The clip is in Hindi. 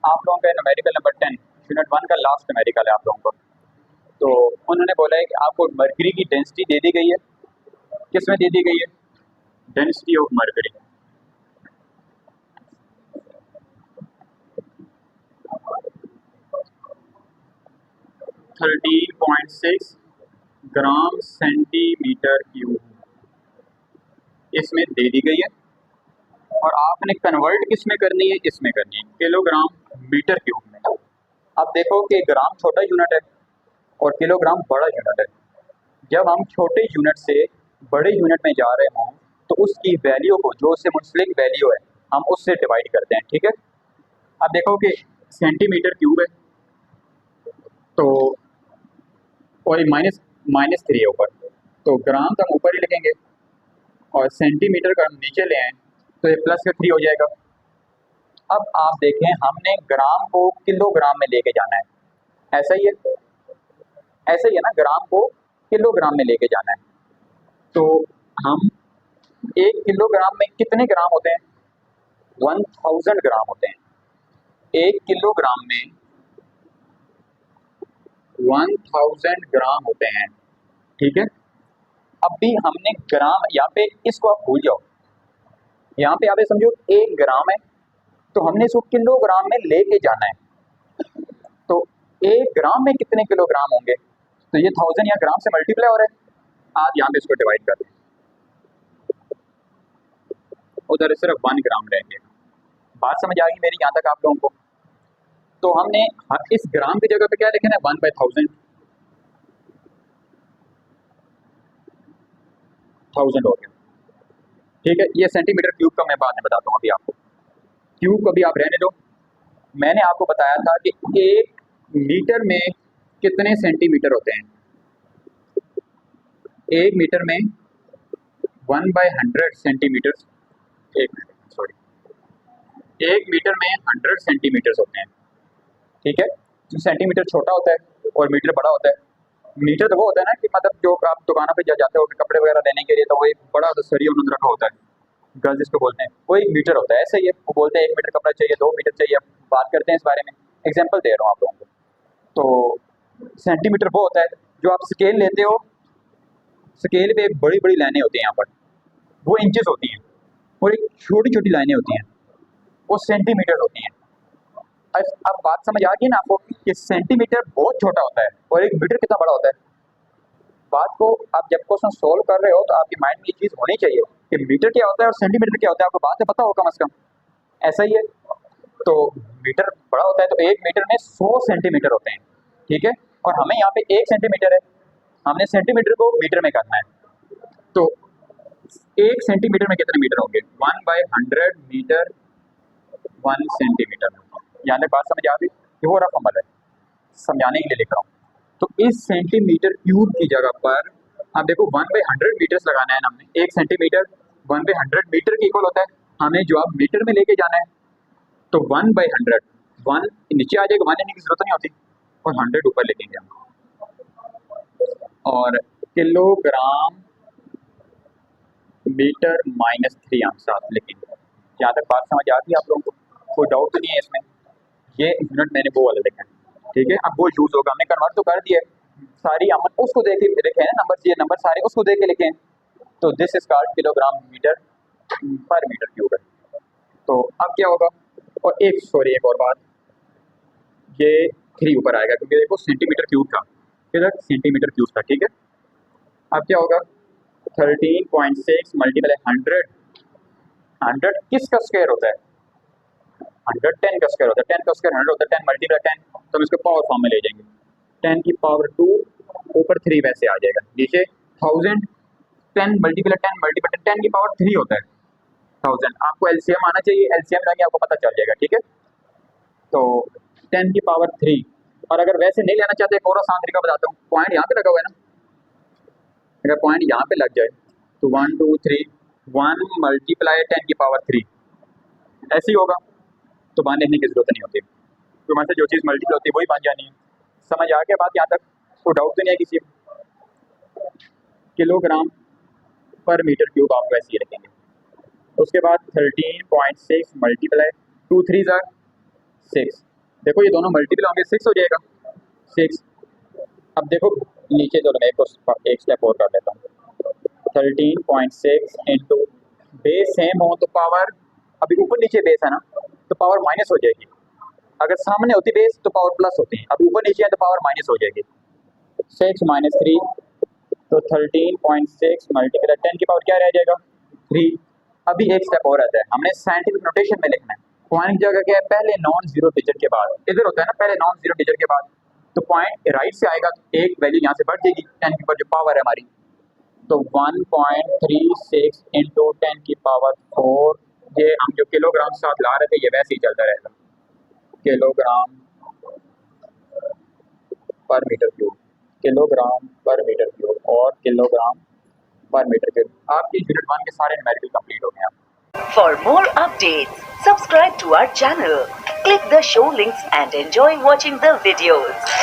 आप लोगों का न्यूमेरिकल नंबर 10 यूनिट 1 का लास्ट न्यूमेरिकल है आप लोगों को। तो उन्होंने बोला है कि आपको मरकरी की डेंसिटी दे दी गई है। किस में दे दी गई है? Density of mercury. Thirteen point six gram centimetre cube इसमें दे दी गई है, और आपने कन्वर्ट किस में करनी है? इसमें करनी है किलोग्राम मीटर क्यूब में। अब देखो कि ग्राम छोटा यूनिट है और किलोग्राम बड़ा यूनिट है। जब हम छोटे यूनिट से बड़े यूनिट में जा रहे हों तो उसकी वैल्यू को, जो उससे मुंसलिक वैल्यू है, हम उससे डिवाइड करते हैं। ठीक है, अब देखो कि सेंटीमीटर क्यूब है तो, और माइनस माइनस 3 है ऊपर, तो ग्राम तो हम ऊपर ही लिखेंगे और सेंटीमीटर का हम नीचे ले आए तो ये प्लस का 3 हो जाएगा। अब आप देखें, हमने ग्राम को किलोग्राम में लेके जाना है, ऐसा ही है, ऐसा ही है ना, ग्राम को किलोग्राम में लेके जाना है। तो हम 1 किलोग्राम में कितने ग्राम होते हैं? 1000 ग्राम होते हैं। 1 किलोग्राम में 1000 ग्राम होते हैं। ठीक है, अब भी हमने ग्राम, यहाँ पे इसको आप भूल जाओ, यहाँ पे आप ये समझो 1 ग्राम है तो हमने इसको किलोग्राम में लेके जाना है। तो 1 ग्राम में कितने किलोग्राम होंगे? तो ये 1000 यहाँ ग्राम से मल्टीप्लाई हो रहा है, आप यहाँ पे इसको डिवाइड कर दें, उधर सिर्फ 1 ग्राम रहेंगे। बात समझ आ गई मेरी यहाँ तक आप लोगों को? तो हमने इस ग्राम की जगह पे क्या लिखना है? 1/1000 हो गया। ठीक है, ये सेंटीमीटर क्यूब का मैं बाद में बताता हूँ, अभी आपको क्यूब को भी आप रहने दो। मैंने आपको बताया था कि 1 मीटर में कितने सेंटीमीटर होते हैं? 1 मीटर में 1/100 सेंटीमीटर, 1 मीटर में 100 सेंटीमीटर होते हैं। ठीक है, जो सेंटीमीटर छोटा होता है और मीटर बड़ा होता है। मीटर तो वो होता है ना कि मतलब जो आप दुकानों पे जाते हो कपड़े वगैरह लेने के लिए, तो वो एक बड़ा सरिया उन्होंने रखा होता है, गर्ल्स जिसको बोलते हैं, वो 1 मीटर होता है। ऐसा ही है, वो बोलते हैं 1 मीटर कपड़ा चाहिए, 2 मीटर चाहिए। अब बात करते हैं इस बारे में, एग्जाम्पल दे रहा हूँ आप लोगों को। तो सेंटीमीटर वो होता है जो आप स्केल लेते हो, स्केल पे बड़ी बड़ी लाइनें होती हैं यहाँ पर, वो इंचेस होती हैं, और एक छोटी छोटी लाइनें होती हैं, वो सेंटीमीटर होती हैं। अब बात समझ आ गई ना आपको कि सेंटीमीटर बहुत छोटा होता है और 1 मीटर कितना बड़ा होता है। बात को आप जब क्वेश्चन सोल्व कर रहे हो तो आपके माइंड में ये चीज़ होनी चाहिए कि मीटर क्या होता है और सेंटीमीटर क्या होता है, आपको बात है पता हो कम से कम। ऐसा ही है, तो मीटर बड़ा होता है तो 1 मीटर में 100 सेंटीमीटर होते हैं। ठीक है, और हमें यहाँ पे 1 सेंटीमीटर है, हमने सेंटीमीटर को मीटर में करना है। तो 1 सेंटीमीटर में कितने मीटर होंगे? 1/100 मीटर 1 सेंटीमीटर। यहाँ तक बात समझ आ गई? ये वो रफ अमल है, समझाने के लिए लिख रहा हूँ। तो इस सेंटीमीटर क्यूब की जगह पर अब देखो 1/100 मीटर्स लगाना है हमने। 1 सेंटीमीटर 1/100 मीटर के इक्वल होता है, हमें जो आप मीटर में लेके जाना है। तो 1/100, 1 नीचे आ जाएगा, 1 लेने की जरूरत नहीं होती, और 100 ऊपर लिखेंगे हम। और किलोग्राम मीटर -3 हम साथ लिखेंगे। यहाँ तक बात समझ आ गई आप लोगों को? कोई डाउट तो नहीं है इसमें? ये यूनिट मैंने वो वाला लिखा है। ठीक है, अब वो यूज होगा, हमने कन्वर्ट तो कर दिया है, सारी हम उसको देख के लिखे हैं नंबर, ये नंबर सारे उसको देख के लिखे हैं। तो this is called kilogram metre per metre cube है। तो अब क्या होगा? और एक और बात, ये 3 ऊपर आएगा क्योंकि देखो सेंटीमीटर क्यूब था, किधर सेंटीमीटर क्यूब था। ठीक है, अब क्या होगा? 13.6 मल्टीप्लाई 100, 100 किसका स्क्वायर होता है? 100 10 का स्क्वायर होता है, 10 का स्क्वायर 100 होता है, 10 मल्टीप्लाई 10, तो हम इसको पावर फॉर्म में ले जाएंगे। 10 की पावर 2 ऊपर 3 वैसे आ जाएगा, नीचे 1000, 10 मल्टीप्लाई 10 मल्टीप्लाई 10 की पावर 3 होता है 1000। आपको एलसीएम आना चाहिए, एलसीएम लगे आपको पता चल जाएगा। ठीक है, तो 10 की पावर 3, और अगर वैसे नहीं लेना चाहते एक और आसान तरीका बताता हूँ। पॉइंट यहाँ पे लगा हुआ है ना, अगर पॉइंट यहाँ पे लग जाए तो 1 2 3 1 मल्टीप्लाई 10 की पावर 3 ऐसे ही होगा, तो मान लिखने की जरूरत नहीं होती, तो हमारे से जो चीज़ मल्टीपल होती है वही बन जानी है। समझ आ गया बात यहाँ तक? तो डाउट तो नहीं है किसी? किलोग्राम पर मीटर क्यूब आप वैसे ही रखेंगे। उसके बाद 13.6 मल्टीप्लाई 2 3 6, देखो ये दोनों मल्टीपल होंगे 6 हो जाएगा 6। अब देखो नीचे चलो मैं एक स्टेप और कर लेता हूँ 13.6 इंटू बेस सेम हो तो पावर अभी ऊपर नीचे बेस है ना तो पावर माइनस हो जाएगी। अगर सामने होती बेस तो पावर प्लस होती है, अभी ऊपर नीचे है तो पावर माइनस हो जाएगी। 6 माइनस 3 तो 13.6 मल्टीप्लाई 10 की पावर क्या रह जाएगा 3। अभी एक स्टेप और रहता है, हमने साइंटिफिक नोटेशन में लिखना है। पॉइंट की जगह क्या है पहले नॉन जीरो डिजिट के बाद, इधर होता है ना पहले नॉन जीरो डिजिट के बाद, तो पॉइंट राइट से आएगा तो एक वैल्यू यहाँ से बढ़ जाएगी 10 की पावर जो पावर है हमारी, तो 1.36 इंटू 10 की पावर 4। ये हम जो किलोग्राम साथ ला रहे थे ये वैसे ही चलता रहेगा, किलोग्राम पर मीटर क्यूब, किलोग्राम पर मीटर क्यूब और किलोग्राम पर मीटर क्यूब। आपकी यूनिट 1 के सारे न्यूमेरिकल कंप्लीट हो गए हैं। For more updates, subscribe to our channel, click the show links and enjoy watching the videos.